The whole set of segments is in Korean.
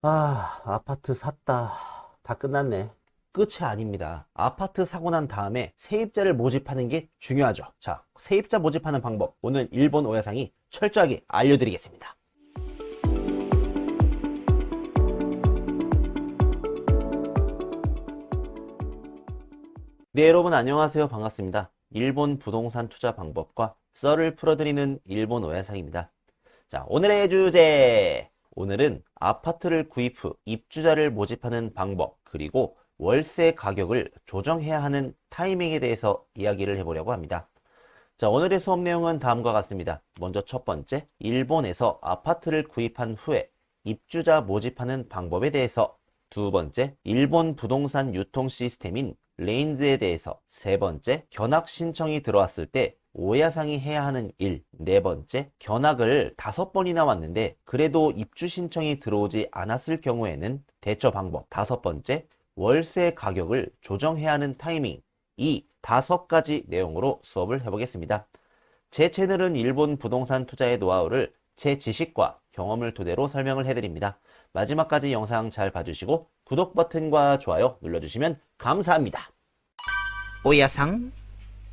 아파트 샀다. 다 끝났네. 끝이 아닙니다. 아파트 사고 난 다음에 세입자를 모집하는 게 중요하죠. 자, 세입자 모집하는 방법. 오늘 일본 오야상이 철저하게 알려드리겠습니다. 네, 여러분 안녕하세요. 반갑습니다. 일본 부동산 투자 방법과 썰을 풀어드리는 일본 오야상입니다. 자, 오늘의 주제. 오늘은 아파트를 구입 후 입주자를 모집하는 방법, 그리고 월세 가격을 조정해야 하는 타이밍에 대해서 이야기를 해보려고 합니다. 자, 오늘의 수업 내용은 다음과 같습니다. 먼저 첫 번째, 일본에서 아파트를 구입한 후에 입주자 모집하는 방법에 대해서, 두 번째, 일본 부동산 유통 시스템인 레인즈에 대해서, 세 번째, 견학 신청이 들어왔을 때 오야상이 해야 하는 일, 네 번째, 견학을 5번이나 왔는데 그래도 입주 신청이 들어오지 않았을 경우에는 대처 방법, 다섯 번째, 월세 가격을 조정해야 하는 타이밍, 이 5가지 내용으로 수업을 해보겠습니다. 제 채널은 일본 부동산 투자의 노하우를 제 지식과 경험을 토대로 설명을 해드립니다. 마지막까지 영상 잘 봐주시고 구독 버튼과 좋아요 눌러주시면 감사합니다. 오야상?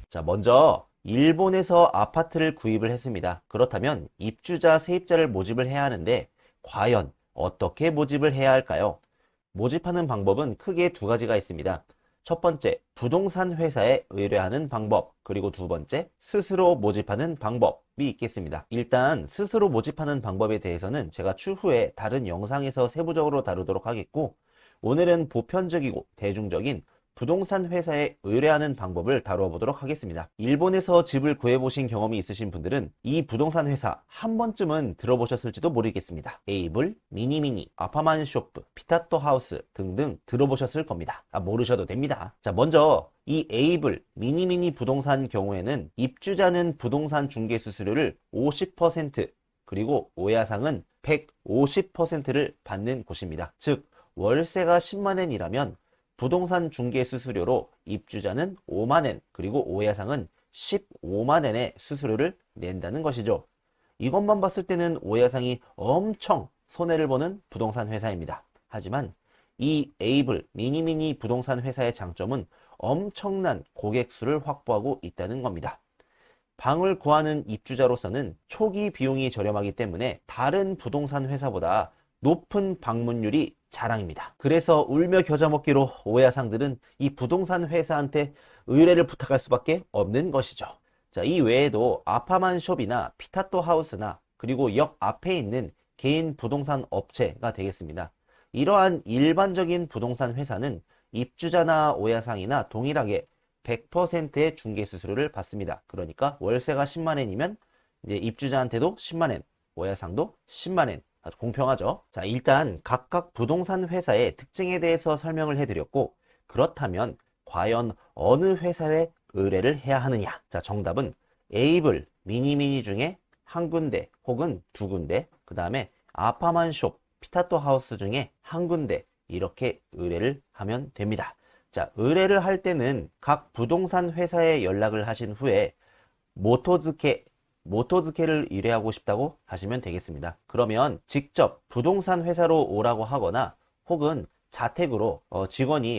자, 먼저 일본에서 아파트를 구입을 했습니다. 그렇다면 입주자, 세입자를 모집을 해야 하는데 과연 어떻게 모집을 해야 할까요? 모집하는 방법은 크게 2가지가 있습니다. 첫 번째, 부동산 회사에 의뢰하는 방법, 그리고 두 번째, 스스로 모집하는 방법이 있겠습니다. 일단 스스로 모집하는 방법에 대해서는 제가 추후에 다른 영상에서 세부적으로 다루도록 하겠고, 오늘은 보편적이고 대중적인 부동산 회사에 의뢰하는 방법을 다루어 보도록 하겠습니다. 일본에서 집을 구해보신 경험이 있으신 분들은 이 부동산 회사 한 번쯤은 들어보셨을지도 모르겠습니다. 에이블, 미니미니, 아파만쇼프, 피타토 하우스 등등 들어보셨을 겁니다. 모르셔도 됩니다. 자, 먼저 이 에이블, 미니미니 부동산 경우에는 입주자는 부동산 중개 수수료를 50%, 그리고 오야상은 150%를 받는 곳입니다. 즉 월세가 10만엔이라면 부동산 중개 수수료로 입주자는 5만엔, 그리고 오야상은 15만엔의 수수료를 낸다는 것이죠. 이것만 봤을 때는 오야상이 엄청 손해를 보는 부동산 회사입니다. 하지만 이 에이블, 미니미니 부동산 회사의 장점은 엄청난 고객 수를 확보하고 있다는 겁니다. 방을 구하는 입주자로서는 초기 비용이 저렴하기 때문에 다른 부동산 회사보다 높은 방문율이 자랑입니다. 그래서 울며 겨자 먹기로 오야상들은 이 부동산 회사한테 의뢰를 부탁할 수밖에 없는 것이죠. 자, 이 외에도 아파만숍이나 피타토 하우스나 그리고 역 앞에 있는 개인 부동산 업체가 되겠습니다. 이러한 일반적인 부동산 회사는 입주자나 오야상이나 동일하게 100%의 중개 수수료를 받습니다. 그러니까 월세가 10만엔이면 이제 입주자한테도 10만엔, 오야상도 10만엔. 아주 공평하죠. 자, 일단 각각 부동산 회사의 특징에 대해서 설명을 해드렸고, 그렇다면 과연 어느 회사에 의뢰를 해야 하느냐? 자, 정답은 에이블, 미니미니 중에 한 군데 혹은 2군데, 그 다음에 아파만숍, 피타토 하우스 중에 한 군데, 이렇게 의뢰를 하면 됩니다. 자, 의뢰를 할 때는 각 부동산 회사에 연락을 하신 후에 모토즈케를 의뢰하고 싶다고 하시면 되겠습니다. 그러면 직접 부동산 회사로 오라고 하거나 혹은 자택으로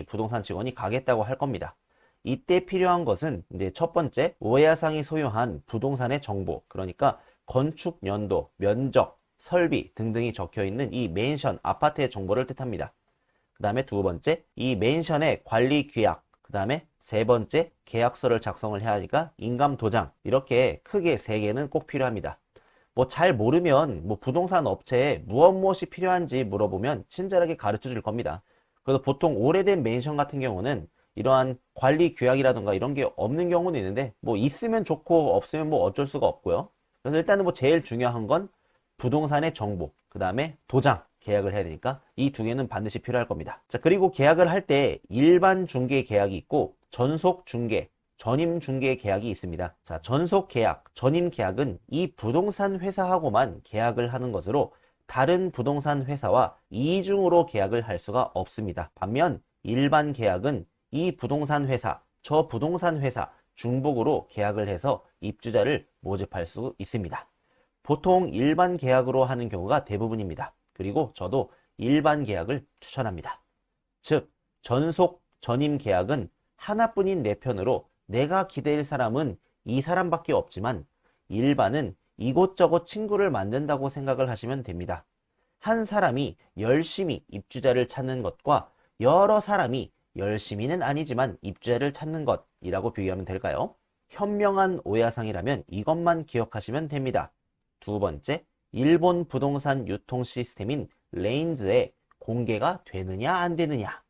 부동산 직원이 가겠다고 할 겁니다. 이때 필요한 것은 이제 첫 번째, 오야상이 소유한 부동산의 정보, 그러니까 건축 연도, 면적, 설비 등등이 적혀 있는 이 맨션, 아파트의 정보를 뜻합니다. 그 다음에 두 번째, 이 맨션의 관리 규약, 그 다음에 세 번째, 계약서를 작성을 해야 하니까 인감 도장, 이렇게 크게 3개는 꼭 필요합니다. 뭐 잘 모르면 부동산 업체에 무엇이 필요한지 물어보면 친절하게 가르쳐 줄 겁니다. 그래서 보통 오래된 맨션 같은 경우는 이러한 관리 규약이라든가 이런 게 없는 경우는 있는데 있으면 좋고 없으면 어쩔 수가 없고요. 그래서 일단은 제일 중요한 건 부동산의 정보, 그 다음에 도장, 계약을 해야 되니까 이 2개는 반드시 필요할 겁니다. 자, 그리고 계약을 할 때 일반 중개 계약이 있고 전속 중개, 전임 중개 계약이 있습니다. 자, 전속 계약, 전임 계약은 이 부동산 회사하고만 계약을 하는 것으로 다른 부동산 회사와 이중으로 계약을 할 수가 없습니다. 반면 일반 계약은 이 부동산 회사, 저 부동산 회사 중복으로 계약을 해서 입주자를 모집할 수 있습니다. 보통 일반 계약으로 하는 경우가 대부분입니다. 그리고 저도 일반 계약을 추천합니다. 즉, 전속 전임 계약은 하나뿐인 내 편으로 내가 기댈 사람은 이 사람밖에 없지만 일반은 이곳저곳 친구를 만든다고 생각을 하시면 됩니다. 한 사람이 열심히 입주자를 찾는 것과 여러 사람이 열심히는 아니지만 입주자를 찾는 것이라고 비교하면 될까요? 현명한 오야상이라면 이것만 기억하시면 됩니다. 두 번째, 일본 부동산 유통 시스템인 레인즈에 공개가 되느냐 안 되느냐.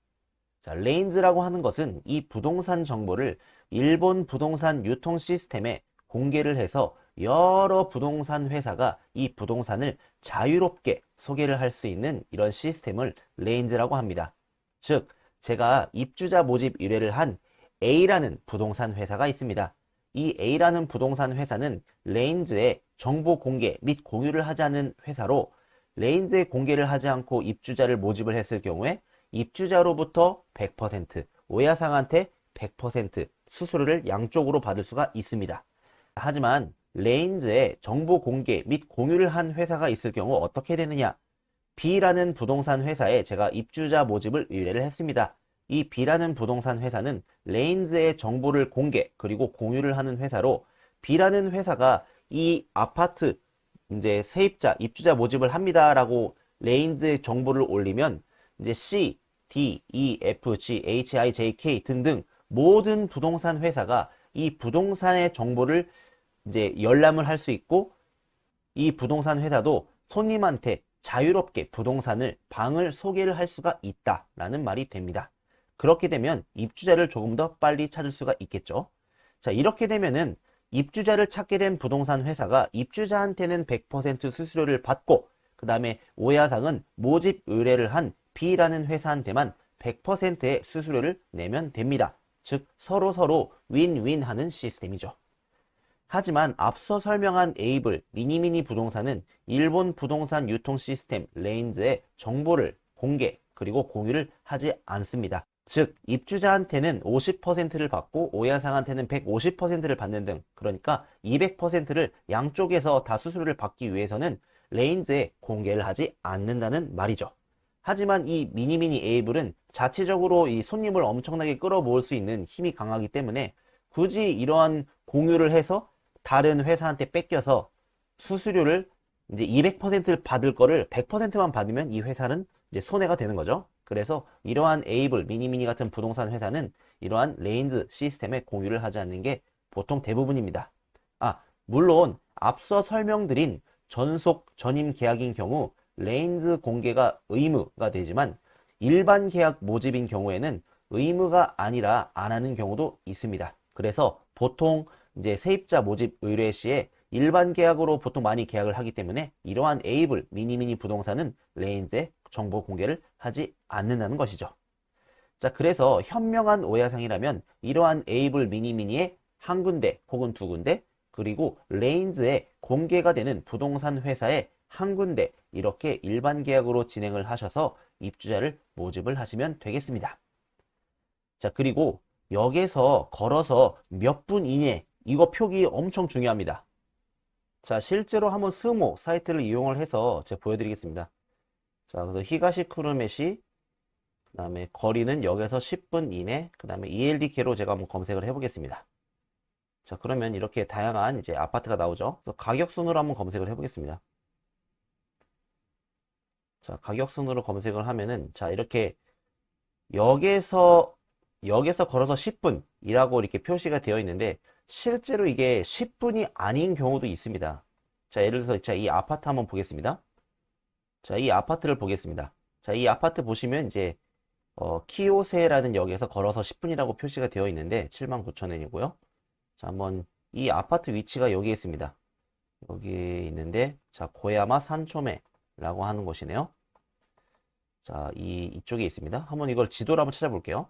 자, 레인즈라고 하는 것은 이 부동산 정보를 일본 부동산 유통 시스템에 공개를 해서 여러 부동산 회사가 이 부동산을 자유롭게 소개를 할 수 있는 이런 시스템을 레인즈라고 합니다. 즉, 제가 입주자 모집 의뢰를 한 A라는 부동산 회사가 있습니다. 이 A라는 부동산 회사는 레인즈에 정보 공개 및 공유를 하지 않은 회사로 레인즈에 공개를 하지 않고 입주자를 모집을 했을 경우에 입주자로부터 100%, 오야상한테 100% 수수료를 양쪽으로 받을 수가 있습니다. 하지만 레인즈에 정보 공개 및 공유를 한 회사가 있을 경우 어떻게 되느냐? B라는 부동산 회사에 제가 입주자 모집을 의뢰를 했습니다. 이 B라는 부동산 회사는 레인즈의 정보를 공개 그리고 공유를 하는 회사로 B라는 회사가 이 아파트 이제 세입자 입주자 모집을 합니다라고 레인즈의 정보를 올리면 이제 C, D, E, F, G, H, I, J, K 등등 모든 부동산 회사가 이 부동산의 정보를 이제 열람을 할 수 있고 이 부동산 회사도 손님한테 자유롭게 부동산을 방을 소개를 할 수가 있다라는 말이 됩니다. 그렇게 되면 입주자를 조금 더 빨리 찾을 수가 있겠죠. 자, 이렇게 되면은 입주자를 찾게 된 부동산 회사가 입주자한테는 100% 수수료를 받고 그 다음에 오야상은 모집 의뢰를 한 B라는 회사한테만 100%의 수수료를 내면 됩니다. 즉 서로 윈윈 하는 시스템이죠. 하지만 앞서 설명한 에이블, 미니미니 부동산은 일본 부동산 유통 시스템 레인즈의 정보를 공개 그리고 공유를 하지 않습니다. 즉 입주자한테는 50%를 받고 오야상한테는 150%를 받는 등 그러니까 200%를 양쪽에서 다 수수료를 받기 위해서는 레인즈에 공개를 하지 않는다는 말이죠. 하지만 이 미니미니 에이블은 자체적으로 이 손님을 엄청나게 끌어모을 수 있는 힘이 강하기 때문에 굳이 이러한 공유를 해서 다른 회사한테 뺏겨서 수수료를 이제 200%를 받을 거를 100%만 받으면 이 회사는 이제 손해가 되는 거죠. 그래서 이러한 에이블, 미니미니 같은 부동산 회사는 이러한 레인즈 시스템에 공유를 하지 않는 게 보통 대부분입니다. 물론 앞서 설명드린 전속 전임 계약인 경우 레인즈 공개가 의무가 되지만 일반 계약 모집인 경우에는 의무가 아니라 안 하는 경우도 있습니다. 그래서 보통 이제 세입자 모집 의뢰 시에 일반 계약으로 보통 많이 계약을 하기 때문에 이러한 에이블, 미니미니 부동산은 레인즈에 정보 공개를 하지 않는다는 것이죠. 자, 그래서 현명한 오야상이라면 이러한 에이블, 미니미니의 한 군데 혹은 두 군데 그리고 레인즈에 공개가 되는 부동산 회사의 한 군데 이렇게 일반 계약으로 진행을 하셔서 입주자를 모집을 하시면 되겠습니다. 자, 그리고 역에서 걸어서 몇 분 이내 이거 표기 엄청 중요합니다. 자, 실제로 한번 스모 사이트를 이용을 해서 제가 보여드리겠습니다. 자, 그래서 히가시쿠르메시 그 다음에 거리는 역에서 10분 이내 그 다음에 ELDK로 제가 한번 검색을 해보겠습니다. 자, 그러면 이렇게 다양한 이제 아파트가 나오죠. 그래서 가격 순으로 한번 검색을 해보겠습니다. 자, 가격 순으로 검색을 하면은 자, 이렇게 역에서 걸어서 10분이라고 이렇게 표시가 되어 있는데 실제로 이게 10분이 아닌 경우도 있습니다. 자, 예를 들어서 자, 이 아파트 한번 보겠습니다. 자, 이 아파트를 보겠습니다. 자, 이 아파트 보시면 이제 키요세라는 역에서 걸어서 10분이라고 표시가 되어 있는데 79,000엔이고요. 자, 한번 이 아파트 위치가 여기에 있습니다. 여기에 있는데 자, 고야마 산초메라고 하는 곳이네요. 자, 이쪽에 있습니다. 한번 이걸 지도로 한번 찾아볼게요.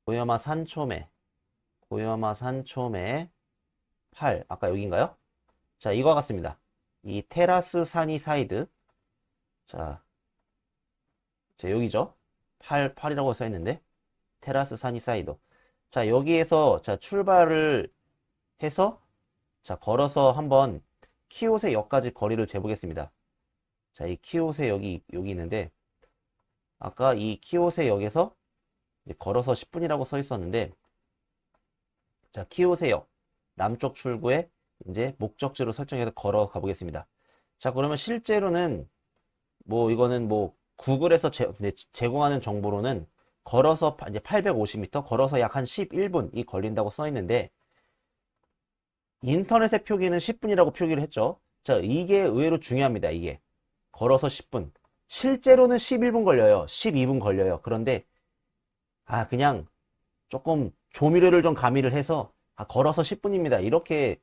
고야마 산초메 8 아까 여기인가요? 자, 이거 같습니다. 이 테라스 사니 사이드 자, 여기죠. 8이라고 써 있는데 테라스 사니 사이드 자, 여기에서 자, 출발을 해서 자, 걸어서 한번 키요세 역까지 거리를 재보겠습니다. 자, 이 키요세 여기 있는데 아까 이 키오세역에서 걸어서 10분이라고 써 있었는데, 자, 키오세역 남쪽 출구에 이제 목적지로 설정해서 걸어가 보겠습니다. 자, 그러면 실제로는 뭐 이거는 뭐 구글에서 제공하는 정보로는 걸어서 이제 850m, 걸어서 약 한 11분이 걸린다고 써 있는데, 인터넷의 표기는 10분이라고 표기를 했죠. 자, 이게 의외로 중요합니다. 이게 걸어서 10분. 실제로는 11분 걸려요. 12분 걸려요. 그런데 그냥 조금 조미료를 좀 가미를 해서 걸어서 10분입니다. 이렇게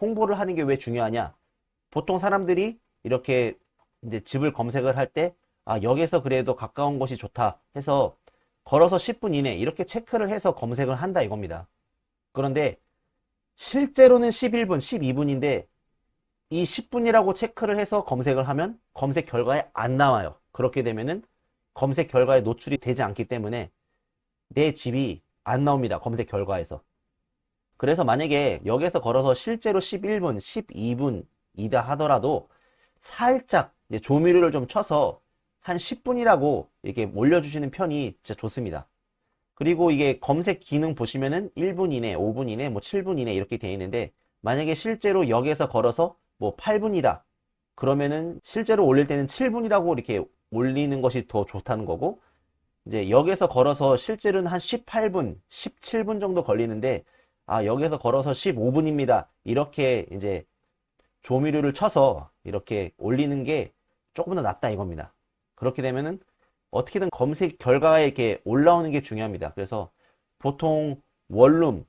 홍보를 하는 게 왜 중요하냐? 보통 사람들이 이렇게 이제 집을 검색을 할 때, 여기서 그래도 가까운 곳이 좋다 해서 걸어서 10분 이내 이렇게 체크를 해서 검색을 한다 이겁니다. 그런데 실제로는 11분, 12분인데 이 10분이라고 체크를 해서 검색을 하면 검색 결과에 안 나와요. 그렇게 되면은 검색 결과에 노출이 되지 않기 때문에 내 집이 안 나옵니다. 검색 결과에서. 그래서 만약에 여기서 걸어서 실제로 11분, 12분이다 하더라도 살짝 이제 조미료를 좀 쳐서 한 10분이라고 이렇게 올려주시는 편이 진짜 좋습니다. 그리고 이게 검색 기능 보시면은 1분 이내, 5분 이내, 뭐 7분 이내 이렇게 되어 있는데, 만약에 실제로 역에서 걸어서 뭐 8분이다. 그러면은 실제로 올릴 때는 7분이라고 이렇게 올리는 것이 더 좋다는 거고, 이제 역에서 걸어서 실제로는 한 18분, 17분 정도 걸리는데, 역에서 걸어서 15분입니다. 이렇게 이제 조미료를 쳐서 이렇게 올리는 게 조금 더 낫다 이겁니다. 그렇게 되면은 어떻게든 검색 결과에 이렇게 올라오는 게 중요합니다. 그래서 보통 원룸을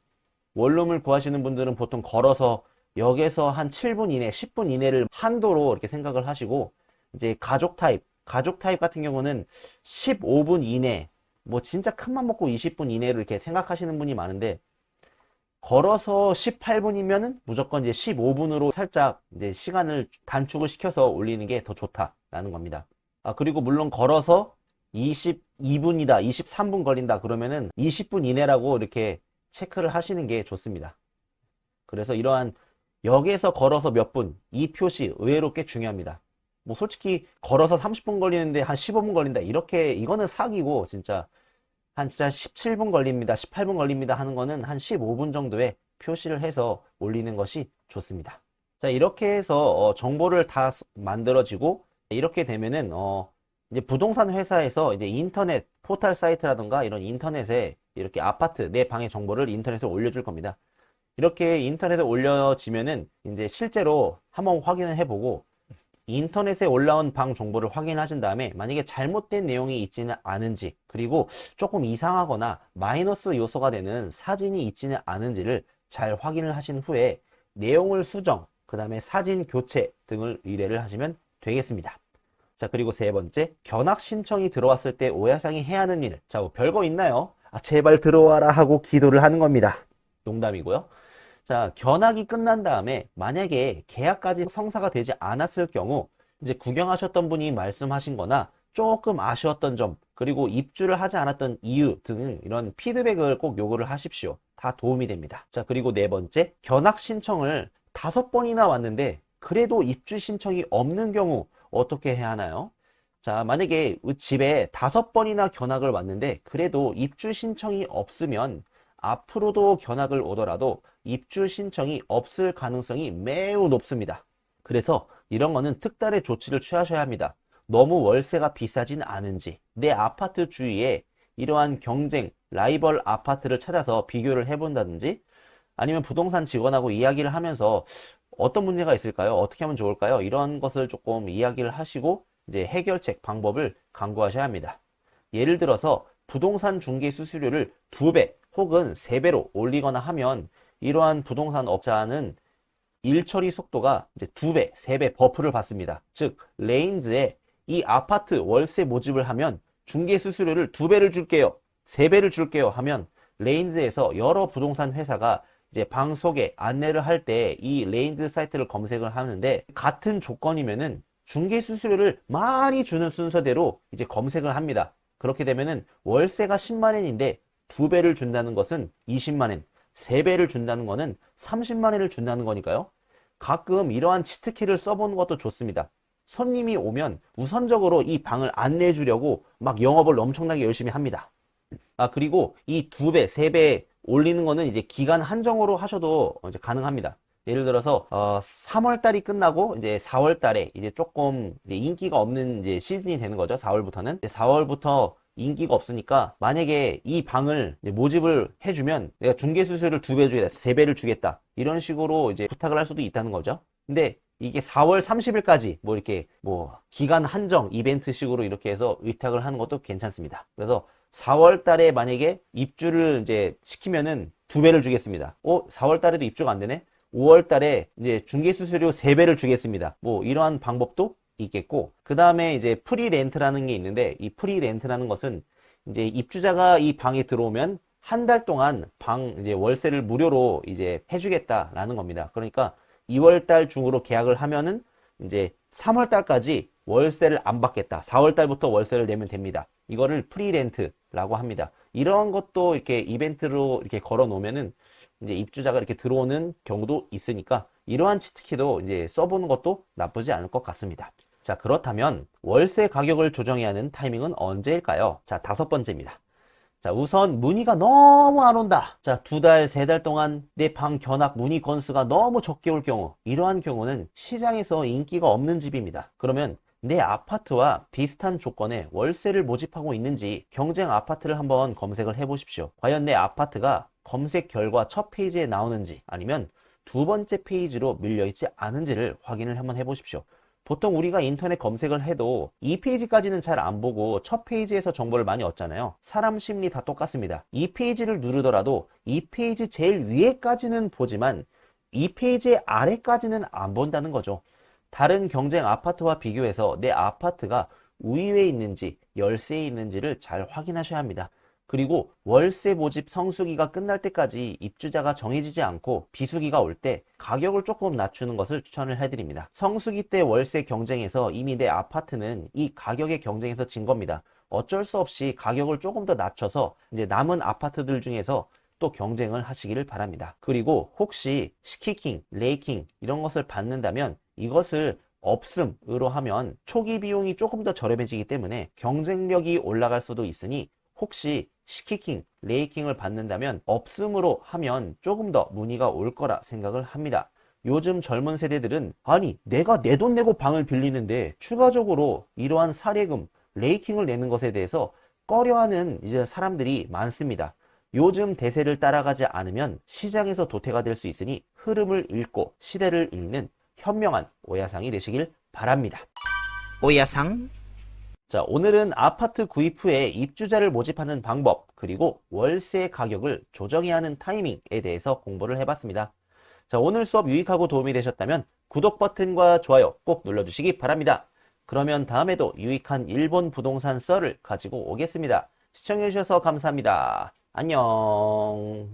구하시는 분들은 보통 걸어서 역에서 한 7분 이내, 10분 이내를 한도로 이렇게 생각을 하시고, 이제 가족 타입 같은 경우는 15분 이내, 뭐 진짜 큰맘 먹고 20분 이내로 이렇게 생각하시는 분이 많은데, 걸어서 18분이면은 무조건 이제 15분으로 살짝 이제 시간을 단축을 시켜서 올리는 게 더 좋다라는 겁니다. 그리고 물론 걸어서 22분이다, 23분 걸린다 그러면은 20분 이내라고 이렇게 체크를 하시는 게 좋습니다. 그래서 이러한 역에서 걸어서 몇 분, 이 표시 의외로 꽤 중요합니다. 뭐 솔직히 걸어서 30분 걸리는데 한 15분 걸린다, 이렇게 이거는 사기고, 진짜 17분 걸립니다, 18분 걸립니다 하는 거는 한 15분 정도의 표시를 해서 올리는 것이 좋습니다. 자, 이렇게 해서 정보를 다 만들어지고, 이렇게 되면은 이제 부동산 회사에서 이제 인터넷 포털 사이트라든가 이런 인터넷에 이렇게 아파트 내 방의 정보를 인터넷에 올려줄 겁니다. 이렇게 인터넷에 올려지면은 이제 실제로 한번 확인을 해보고, 인터넷에 올라온 방 정보를 확인하신 다음에 만약에 잘못된 내용이 있지는 않은지, 그리고 조금 이상하거나 마이너스 요소가 되는 사진이 있지는 않은지를 잘 확인을 하신 후에 내용을 수정, 그 다음에 사진 교체 등을 의뢰를 하시면 되겠습니다. 자, 그리고 세 번째, 견학 신청이 들어왔을 때 오야상이 해야 하는 일. 자, 뭐 별거 있나요? 제발 들어와라 하고 기도를 하는 겁니다. 농담이고요. 자, 견학이 끝난 다음에 만약에 계약까지 성사가 되지 않았을 경우, 이제 구경하셨던 분이 말씀하신 거나 조금 아쉬웠던 점, 그리고 입주를 하지 않았던 이유 등 이런 피드백을 꼭 요구를 하십시오. 다 도움이 됩니다. 자, 그리고 네 번째, 견학 신청을 5번이나 왔는데 그래도 입주 신청이 없는 경우 어떻게 해야 하나요? 자, 만약에 집에 5번이나 견학을 왔는데 그래도 입주 신청이 없으면 앞으로도 견학을 오더라도 입주 신청이 없을 가능성이 매우 높습니다. 그래서 이런 거는 특단의 조치를 취하셔야 합니다. 너무 월세가 비싸진 않은지, 내 아파트 주위에 이러한 경쟁, 라이벌 아파트를 찾아서 비교를 해본다든지, 아니면 부동산 직원하고 이야기를 하면서 어떤 문제가 있을까요? 어떻게 하면 좋을까요? 이런 것을 조금 이야기를 하시고 이제 해결책 방법을 강구하셔야 합니다. 예를 들어서 부동산 중개 수수료를 2배 혹은 3배로 올리거나 하면 이러한 부동산 업자는 일처리 속도가 이제 2배, 3배 버프를 받습니다. 즉, 레인즈에 이 아파트 월세 모집을 하면 중개 수수료를 2배를 줄게요, 3배를 줄게요 하면 레인즈에서 여러 부동산 회사가 이제 방 소개, 안내를 할 때 이 레인즈 사이트를 검색을 하는데 같은 조건이면은 중개 수수료를 많이 주는 순서대로 이제 검색을 합니다. 그렇게 되면은 월세가 10만 원인데 2배를 준다는 것은 20만 원, 3배를 준다는 것은 30만 원을 준다는 거니까요. 가끔 이러한 치트키를 써보는 것도 좋습니다. 손님이 오면 우선적으로 이 방을 안내해 주려고 막 영업을 엄청나게 열심히 합니다. 그리고 이 2배, 3배 올리는 거는 이제 기간 한정으로 하셔도 이제 가능합니다. 예를 들어서 3월 달이 끝나고 이제 4월 달에 이제 조금 이제 인기가 없는 이제 시즌이 되는 거죠. 4월부터는. 4월부터 인기가 없으니까 만약에 이 방을 이제 모집을 해주면 내가 중개 수수료를 2배 주겠다, 3배를 주겠다, 이런 식으로 이제 부탁을 할 수도 있다는 거죠. 근데 이게 4월 30일까지 뭐 이렇게 뭐 기간 한정 이벤트식으로 이렇게 해서 의탁을 하는 것도 괜찮습니다. 그래서 4월 달에 만약에 입주를 이제 시키면은 2배를 주겠습니다. 4월 달에도 입주가 안 되네? 5월 달에 이제 중개수수료 3배를 주겠습니다. 뭐 이러한 방법도 있겠고, 그 다음에 이제 프리렌트라는 게 있는데, 이 프리렌트라는 것은 이제 입주자가 이 방에 들어오면 한 달 동안 방 이제 월세를 무료로 이제 해주겠다라는 겁니다. 그러니까 2월 달 중으로 계약을 하면은 이제 3월 달까지 월세를 안 받겠다. 4월 달부터 월세를 내면 됩니다. 이거를 프리렌트라고 합니다. 이런 것도 이렇게 이벤트로 이렇게 걸어 놓으면은 이제 입주자가 이렇게 들어오는 경우도 있으니까 이러한 치트키도 이제 써보는 것도 나쁘지 않을 것 같습니다. 자, 그렇다면 월세 가격을 조정해야 하는 타이밍은 언제일까요? 자, 5번째입니다. 자, 우선 문의가 너무 안 온다. 자, 2달, 3달 동안 내 방 견학 문의 건수가 너무 적게 올 경우, 이러한 경우는 시장에서 인기가 없는 집입니다. 그러면 내 아파트와 비슷한 조건의 월세를 모집하고 있는지 경쟁 아파트를 한번 검색을 해 보십시오. 과연 내 아파트가 검색 결과 첫 페이지에 나오는지 아니면 2번째 페이지로 밀려있지 않은지를 확인을 한번 해 보십시오. 보통 우리가 인터넷 검색을 해도 2페이지까지는 잘 안 보고 첫 페이지에서 정보를 많이 얻잖아요. 사람 심리 다 똑같습니다. 2페이지를 누르더라도 2페이지 제일 위에까지는 보지만 2페이지 아래까지는 안 본다는 거죠. 다른 경쟁 아파트와 비교해서 내 아파트가 우위에 있는지 열세에 있는지를 잘 확인하셔야 합니다. 그리고 월세 모집 성수기가 끝날 때까지 입주자가 정해지지 않고 비수기가 올 때 가격을 조금 낮추는 것을 추천을 해드립니다. 성수기 때 월세 경쟁에서 이미 내 아파트는 이 가격의 경쟁에서 진 겁니다. 어쩔 수 없이 가격을 조금 더 낮춰서 이제 남은 아파트들 중에서 또 경쟁을 하시기를 바랍니다. 그리고 혹시 시키킹, 레이킹 이런 것을 받는다면 이것을 없음으로 하면 초기 비용이 조금 더 저렴해지기 때문에 경쟁력이 올라갈 수도 있으니 혹시 시키킹, 레이킹을 받는다면 없음으로 하면 조금 더 문의가 올 거라 생각을 합니다. 요즘 젊은 세대들은 아니 내가 내 돈 내고 방을 빌리는데 추가적으로 이러한 사례금, 레이킹을 내는 것에 대해서 꺼려하는 이제 사람들이 많습니다. 요즘 대세를 따라가지 않으면 시장에서 도태가 될 수 있으니 흐름을 읽고 시대를 읽는 현명한 오야상이 되시길 바랍니다. 오야상 자, 오늘은 아파트 구입 후에 입주자를 모집하는 방법, 그리고 월세 가격을 조정해야 하는 타이밍에 대해서 공부를 해봤습니다. 자, 오늘 수업 유익하고 도움이 되셨다면 구독 버튼과 좋아요 꼭 눌러주시기 바랍니다. 그러면 다음에도 유익한 일본 부동산 썰을 가지고 오겠습니다. 시청해주셔서 감사합니다. 안녕.